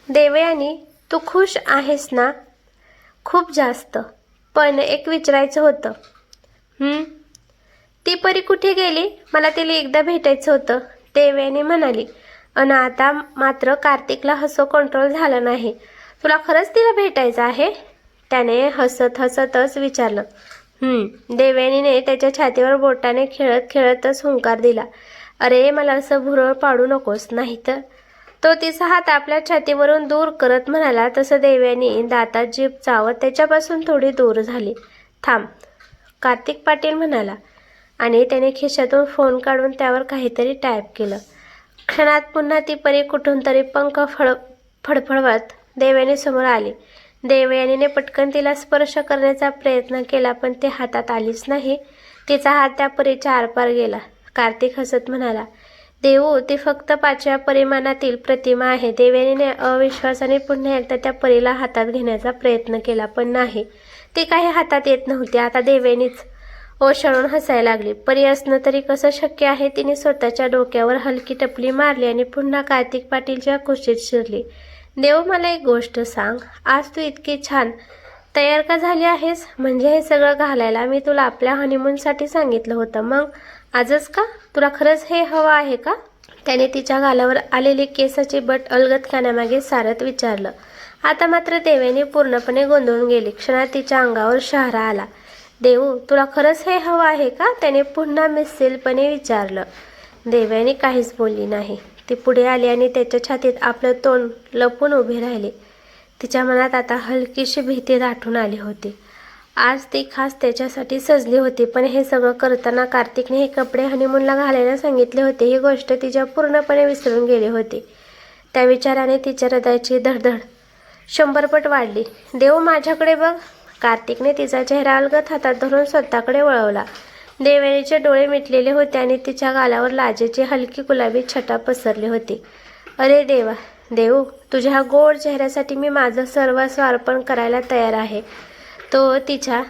देवयानी, तू खुश आहेस ना? खूप जास्त. पण एक विचारायचं होतं. ती परी कुठे गेली? मला तिला एकदा भेटायचं होतं, देवयानी म्हणाली. अन आता मात्र कार्तिकला हसू कंट्रोल झालं नाही. तुला खरंच तिला भेटायचं आहे? त्याने हसत हसतच विचारलं. देवयानीने त्याच्या छातीवर बोटाने खेळत खेळतच हुंकार दिला. अरे, मला असं भुरळ पाडू नकोस, नाहीतर. तो तिचा हात आपल्या छातीवरून दूर करत म्हणाला. तसं देवयानी दातात जीभ चावत त्याच्यापासून थोडी दूर झाली. थांब, कार्तिक पाटील म्हणाला आणि त्याने खिशातून फोन काढून त्यावर काहीतरी टाईप केलं. क्षणात पुन्हा ती परी कुठून तरी पंख फडफडवत देवयानी समोर आली. देवयानीने पटकन तिला स्पर्श करण्याचा प्रयत्न केला, पण ते हातात आलीच नाही. तिचा हात त्या परीच्या आरपार गेला. कार्तिक हसत म्हणाला. देवू, ती फक्त 5व्या परिमाणातील प्रतिमा आहे. देवयानीने अविश्वासाने पुन्हा एकदा त्या परीला हातात घेण्याचा प्रयत्न केला, पण नाही, ती काही हातात येत नव्हती. आता देवयानीच ओशाळून हसायला लागली. परी असणं तरी कसं शक्य आहे? तिने स्वतःच्या डोक्यावर हलकी टपली मारली आणि पुन्हा कार्तिक पाटीलच्या कुशीत शिरली. देव, मला एक गोष्ट सांग. आज तू इतकी छान तयार का झाली आहेस? म्हणजे हे सगळं घालायला मी तुला आपल्या हनीमूनसाठी सांगितलं होतं, मग आजच का? तुला खरंच हे हवं आहे का? त्याने तिच्या गालावर आलेली केसाची बट अलगद कानामागे सारत विचारलं. आता मात्र देवयानी पूर्णपणे गोंधळून गेली. क्षणात तिच्या अंगावर शहारा आला. देवू, तुला खरंच हे हवं आहे का? त्याने पुन्हा मिस्सिलपणे विचारलं. देवयानी काहीच बोलली नाही. ती पुढे आली आणि त्याच्या छातीत आपलं तोंड लपून उभी राहिली. तिच्या मनात आता हलकीशी भीती दाटून आली होती. आज ती खास त्याच्यासाठी सजली होती, पण हे सगळं करताना कार्तिकने हे कपडे हनीमूनला घालायला सांगितले होते ही गोष्ट तिच्या पूर्णपणे विसरून गेली होती. त्या विचाराने तिच्या हृदयाची धडधड 100 पट वाढली. देव, माझ्याकडे बघ. कार्तिकने तिचा चेहरा अलगद हातात धरून स्वतःकडे वळवला. देवयानीचे डोळे मिटलेले होते आणि तिच्या गालावर लाजेची हलकी गुलाबी छटा पसरली होती. अरे देवा, देवू, तुझ्या ह्या गोड चेहऱ्यासाठी मी माझं सर्वस्व अर्पण करायला तयार आहे. तो तिच्या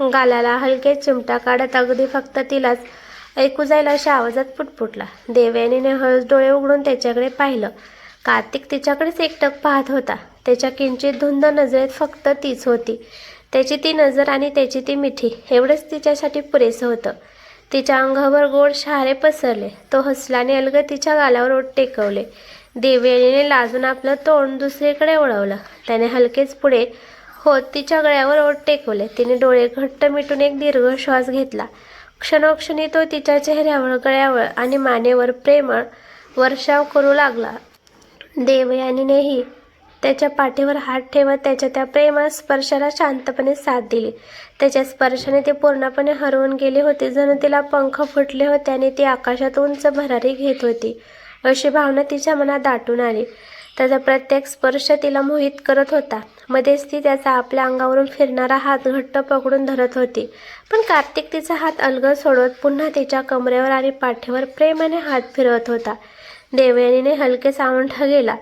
गालाला हलके चिमटा काढत अगदी फक्त तिलाच ऐकू जाईल अशा आवाजात पुटपुटला. देवयानीने हळूच डोळे उघडून त्याच्याकडे पाहिलं. कार्तिक तिच्याकडेच एकटक पाहत होता. त्याच्या किंचित धुंद नजरेत फक्त तीच होती. त्याची ती नजर आणि त्याची ती मिठी, एवढंच तिच्यासाठी पुरेसं होतं. तिच्या अंगावर गोड शहारे पसरले. तो हसल्याने अलगद तिच्या गालावर ओठ टेकवले. देवयानीने लाजून आपलं तोंड दुसरीकडे वळवलं. त्याने हलकेच पुढे होत तिच्या गळ्यावर ओठ टेकवले. तिने डोळे घट्ट मिटून एक दीर्घ श्वास घेतला. क्षणोक्षणी तो तिच्या चेहऱ्यावर, गळ्यावर आणि मानेवर प्रेमळ वर्षाव करू लागला. देवयानीनेही त्याच्या पाठीवर हात ठेवत त्याच्या त्या प्रेमळ स्पर्शाला शांतपणे साथ दिली. त्याच्या स्पर्शाने ती पूर्णपणे हरवून गेली होती. जणू तिला पंख फुटले होते आणि ती आकाशात उंच भरारी घेत होती, अशी भावना तिच्या मनात दाटून आली. त्याचा प्रत्येक स्पर्श तिला मोहित करत होता. मध्येच ती त्याचा आपल्या अंगावरून फिरणारा हात घट्ट पकडून धरत होती. पण कार्तिक तिचा हात अलगद सोडवत पुन्हा तिच्या कमरेवर आणि पाठीवर प्रेमाने हात फिरवत होता. देवयानीने हलकेच आवंढा गेला.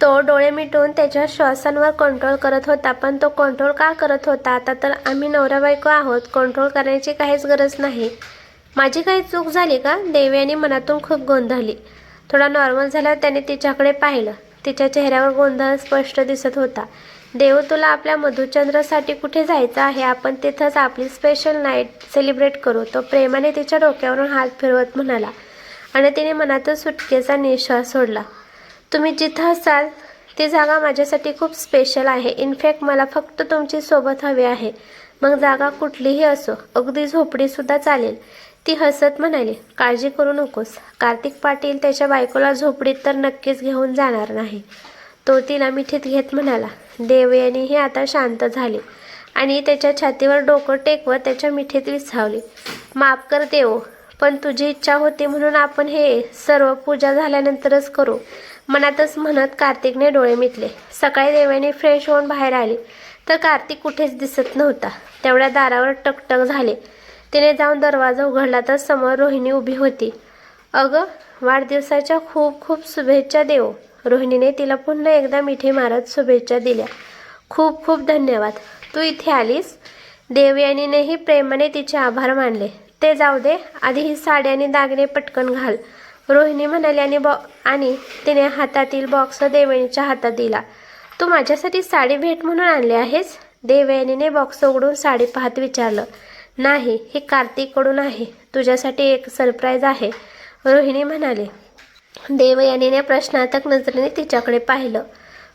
तो डोळे मिटून त्याच्या श्वासांवर कंट्रोल करत होता. पण तो कंट्रोल का करत होता? आता तर आम्ही नवरा बायको आहोत, कंट्रोल करण्याची काहीच गरज नाही. माझी काही चूक झाली का? देवयानी मनातून खूप गोंधळली. थोडा नॉर्मल झाल्यावर त्याने तिच्याकडे पाहिलं. तिच्या चेहऱ्यावर गोंधळ स्पष्ट दिसत होता. देव, तुला आपल्या मधुचंद्रसाठी कुठे जायचं आहे? आपण तिथंच आपली स्पेशल नाईट सेलिब्रेट करू. तो प्रेमाने तिच्या डोक्यावरून हात फिरवत म्हणाला आणि तिने मनातच सुटकेचा निश्वास सोडला. तुम्ही जिथं असाल ती जागा माझ्यासाठी खूप स्पेशल आहे. इनफॅक्ट मला फक्त तुमची सोबत हवी आहे. मग जागा कुठलीही असो, अगदी झोपडीसुद्धा चालेल. ती हसत म्हणाली. काळजी करू नकोस. कार्तिक पाटील त्याच्या बायकोला झोपडीत तर नक्कीच घेऊन जाणार नाही, तो तिला मिठीत घेत म्हणाला. देवयानीही आता शांत झाली आणि त्याच्या छातीवर डोकं टेकवत त्याच्या मिठीत विसावली. माफ कर देव, पण तुझी इच्छा होती म्हणून आपण हे सर्व पूजा झाल्यानंतरच करू. मनातच म्हणत कार्तिकने डोळे मिटले. सकाळी देवयानी फ्रेश होऊन बाहेर आली तर कार्तिक कुठेच दिसत नव्हता. तेवढ्या दारावर टकटक झाले. तिने जाऊन दरवाजा उघडला तर समोर रोहिणी उभी होती. अगं, वाढदिवसाच्या खूप खूप शुभेच्छा देव. रोहिणीने तिला पुन्हा एकदा मिठी मारत शुभेच्छा दिल्या. खूप खूप धन्यवाद. तू इथे आलीस? देवयानीनेही प्रेमाने तिचे आभार मानले. ते जाऊ दे, आधी ही साडी आणि दागिने पटकन घाल, रोहिणी म्हणाली आणि तिने हातातील बॉक्स देवयानीच्या हातात दिला. तू माझ्यासाठी साडी भेट म्हणून आणली आहेस? देवयानीने बॉक्स उघडून साडी पाहत विचारलं. नाही, ही कार्तिककडून आहे. तुझ्यासाठी एक सरप्राईज आहे, रोहिणी म्हणाले. देवयानीने प्रश्नार्थक नजरेने तिच्याकडे पाहिलं.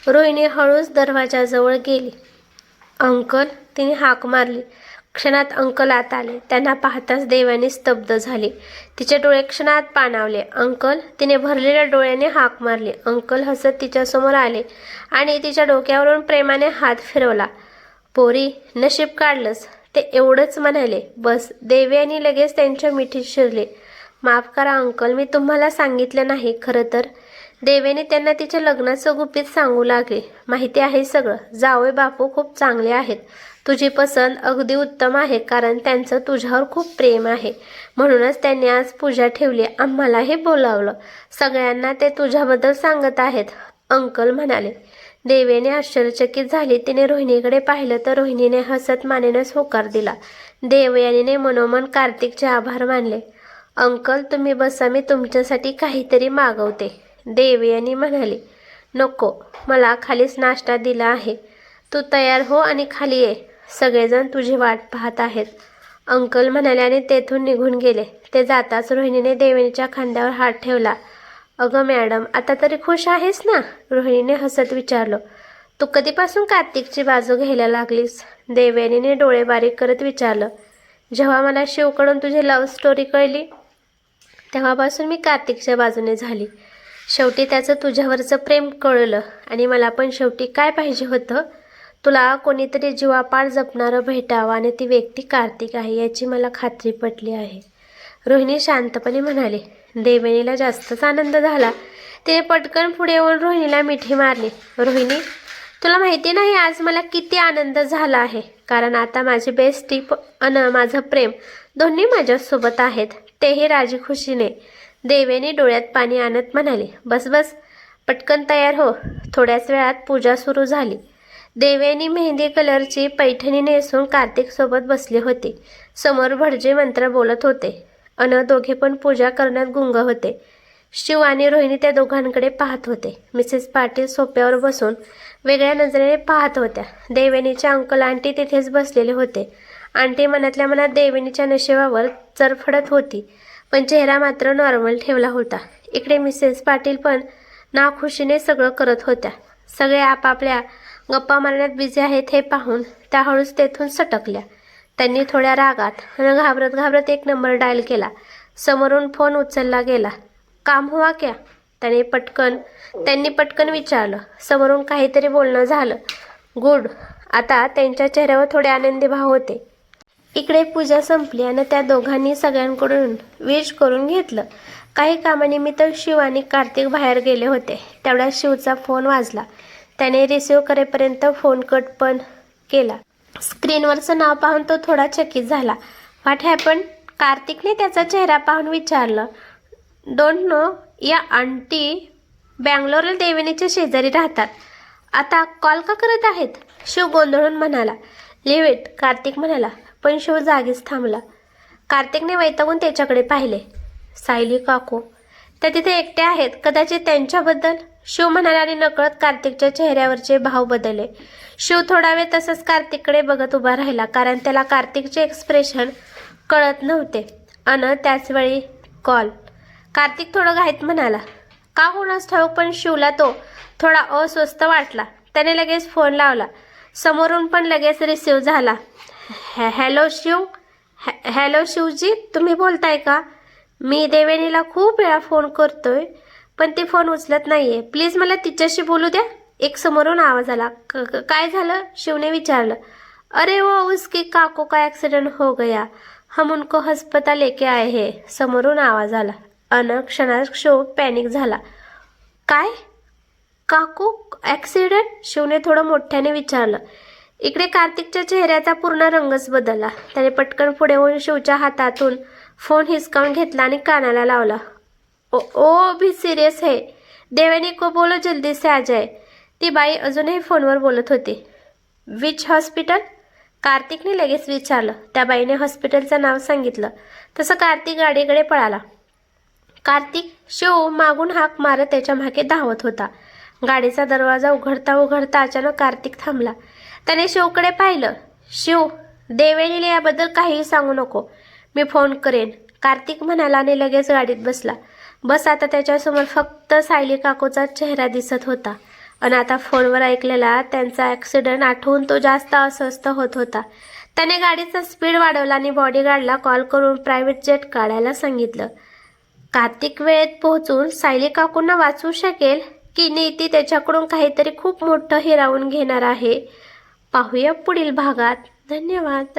रोहिणी हळूच दरवाजाजवळ गेली. अंकल, तिने हाक मारली. क्षणात अंकल आत आले. त्यांना पाहताच देवयानी स्तब्ध झाली. तिचे डोळे क्षणात पाणावले. अंकल, तिने भरलेल्या डोळ्याने हाक मारली. अंकल हसत तिच्यासमोर आले आणि तिच्या डोक्यावरून प्रेमाने हात फिरवला. पोरी, नशीब काढलंस, ते एवढंच म्हणाले. बस. देवयानी लगेच त्यांच्या मिठीत शिरले. माफ करा अंकल, मी तुम्हाला सांगितलं नाही. खरं तर देवेने त्यांना तिच्या लग्नाचं गुपित सांगू लागले. माहिती आहे सगळं. जावई बापू खूप चांगले आहेत. तुझी पसंत अगदी उत्तम आहे, कारण त्यांचं तुझ्यावर खूप प्रेम आहे. म्हणूनच त्यांनी आज पूजा ठेवली. आम्हालाही बोलावलं. सगळ्यांना ते तुझ्याबद्दल सांगत आहेत, अंकल म्हणाले. देवेने आश्चर्यचकित झाली. तिने रोहिणीकडे पाहिलं तर रोहिणीने हसत मानेनच होकार दिला. देवयानीने मनोमन कार्तिकचे आभार मानले. अंकल, तुम्ही बसा, मी तुमच्यासाठी काहीतरी मागवते, देवयानी म्हणाली. नको, मला खालीच नाश्ता दिला आहे. तू तयार हो आणि खाली ये. सगळेजण तुझी वाट पाहत आहेत, अंकल म्हणाले आणि तेथून निघून गेले. ते जाताच रोहिणीने देवयानीच्या खांद्यावर हात ठेवला. अगं मॅडम, आता तरी खुश आहेस ना? रोहिणीने हसत विचारलं. तू कधीपासून कार्तिकची बाजू घ्यायला लागलीस? देवयानीने डोळे बारीक करत विचारलं. जेव्हा मला शिवकडून तुझी लव्ह स्टोरी कळली तेव्हापासून मी कार्तिकच्या बाजूने झाली. शेवटी त्याचं तुझ्यावरचं प्रेम कळलं आणि मला पण शेवटी काय पाहिजे होतं? तुला कोणीतरी जीवापाड जपणारं भेटावं आणि ती व्यक्ती कार्तिक आहे याची मला खात्री पटली आहे, रोहिणी शांतपणे म्हणाली. देवयानीला जास्तच आनंद झाला. तिने पटकन पुढे येऊन रोहिणीला मिठी मारली. रोहिणी, तुला माहिती नाही आज मला किती आनंद झाला आहे, कारण आता माझी बेस्टी अन माझं प्रेम दोन्ही माझ्यासोबत आहेत, तेही राजी खुशीने. देवयानी डोळ्यात पाणी आणत म्हणाली. बस बस, पटकन तयार हो. थोड्याच वेळात पूजा सुरू झाली. देवयानी मेहंदी कलरची पैठणी नेसून कार्तिकसोबत बसले होते. समोर भटजी मंत्र बोलत होते अन दोघे पण पूजा करण्यात गुंग होते. शिव आणि रोहिणी त्या दोघांकडे पाहत होते. मिसेस पाटील सोफ्यावर बसून वेगळ्या नजरेने पाहत होत्या. देवयानीच्या अंकल आंटी तिथेच बसलेले होते. आंटी मनातल्या मनात देवयानीच्या नशिबावर चरफडत होती, पण चेहरा मात्र नॉर्मल ठेवला होता. इकडे मिसेस पाटील पण नाखुशीने सगळं करत होत्या. सगळे आपापल्या गप्पा मारण्यात बिझी आहेत हे पाहून त्या हळूच तेथून सटकल्या. त्यांनी थोड्या रागात आणि घाबरत घाबरत एक नंबर डायल केला. समोरून फोन उचलला गेला. काम हुआ क्या? त्यांनी पटकन विचारलं. समोरून काहीतरी बोलणं झालं. गुड. आता त्यांच्या चेहऱ्यावर थोडे आनंदी भाव होते. इकडे पूजा संपली आणि त्या दोघांनी सगळ्यांकडून विश करून घेतलं. काही कामानिमित्त शिव आणि कार्तिक बाहेर गेले होते. तेवढ्या शिवचा फोन वाजला. त्याने रिसिव्ह करेपर्यंत फोन कट पण केला. स्क्रीनवरचं नाव पाहून तो थोडा चकित झाला. What happen? कार्तिकने त्याचा चेहरा पाहून विचारलं. Don't know. या आंटी बँगलोरला देवयानीच्या शेजारी राहतात. आता कॉल का करत आहेत? शिव गोंधळून म्हणाला. लिव्ह इट, कार्तिक म्हणाला. पण शिव जागीच थांबला. कार्तिकने वैतागून त्याच्याकडे पाहिले. सायली काकू त्या तिथे एकट्या आहेत, कदाचित त्यांच्याबद्दल, शिव म्हणाला आणि नकळत कार्तिकच्या चेहऱ्यावरचे भाव बदलले. शिव थोडा वेळ तसंच कार्तिककडे बघत उभा राहिला, कारण त्याला कार्तिकचे एक्सप्रेशन कळत नव्हते. त्याचवेळी कॉल. कार्तिक थोडं घाईत म्हणाला. का कोणास ठाऊक, पण शिवला तो थोडा अस्वस्थ वाटला. त्याने लगेच फोन लावला. समोरून पण लगेच रिसिव्ह झाला. हॅलो शिव. हॅलो शिवजी, तुम्ही बोलताय का? मी देवयानीला खूप वेळा फोन करतोय, पण ती फोन उचलत नाहीये. प्लीज मला तिच्याशी बोलू द्या. एक समोरून आवाज आला. काय झालं? शिवने विचारलं. अरे वो उसकी काको का ॲक्सिडेंट हो गया, हम उनको अस्पताल लेके आए हैं, समोरून आवाज आला. क्षणात शिव पॅनिक झाला. काय? काकू ॲक्सिडेंट? शिवने थोडं मोठ्याने विचारलं. इकडे कार्तिकच्या चेहऱ्याचा पूर्ण रंगच बदलला. त्याने पटकन पुढे होऊन शिवच्या हातातून फोन हिसकावून घेतला आणि कानाला लावला. ओ भी सिरियस है, देवयानी को बोलो जल्दी से आ जाए. ती बाई अजूनही फोनवर बोलत होती. Which hospital? कार्तिकने लगेच विचारलं. त्या बाईने हॉस्पिटलचं नाव सांगितलं. तसं कार्तिक गाडीकडे पळाला. कार्तिक, शिव मागून हाक मारत त्याच्या मागे धावत होता. गाडीचा दरवाजा उघडता उघडता अचानक कार्तिक थांबला. त्याने शिवकडे पाहिलं. शिव, देवयानीला याबद्दल काहीही सांगू नको, मी फोन करेन, कार्तिक म्हणाला आणि लगेच गाडीत बसला. बस आता त्याच्यासमोर फक्त सायली काकूचा चेहरा दिसत होता आणि आता फोनवर ऐकलेला त्यांचा ॲक्सिडेंट आठवून तो जास्त अस्वस्थ होत होता. त्याने गाडीचा स्पीड वाढवला आणि बॉडीगार्डला कॉल करून प्रायव्हेट जेट काढायला सांगितलं. कार्तिक वेळेत पोहोचून सायली काकूंना वाचवू शकेल की नीती त्याच्याकडून काहीतरी खूप मोठं हिरावून घेणार आहे? पाहूया पुढील भागात. धन्यवाद.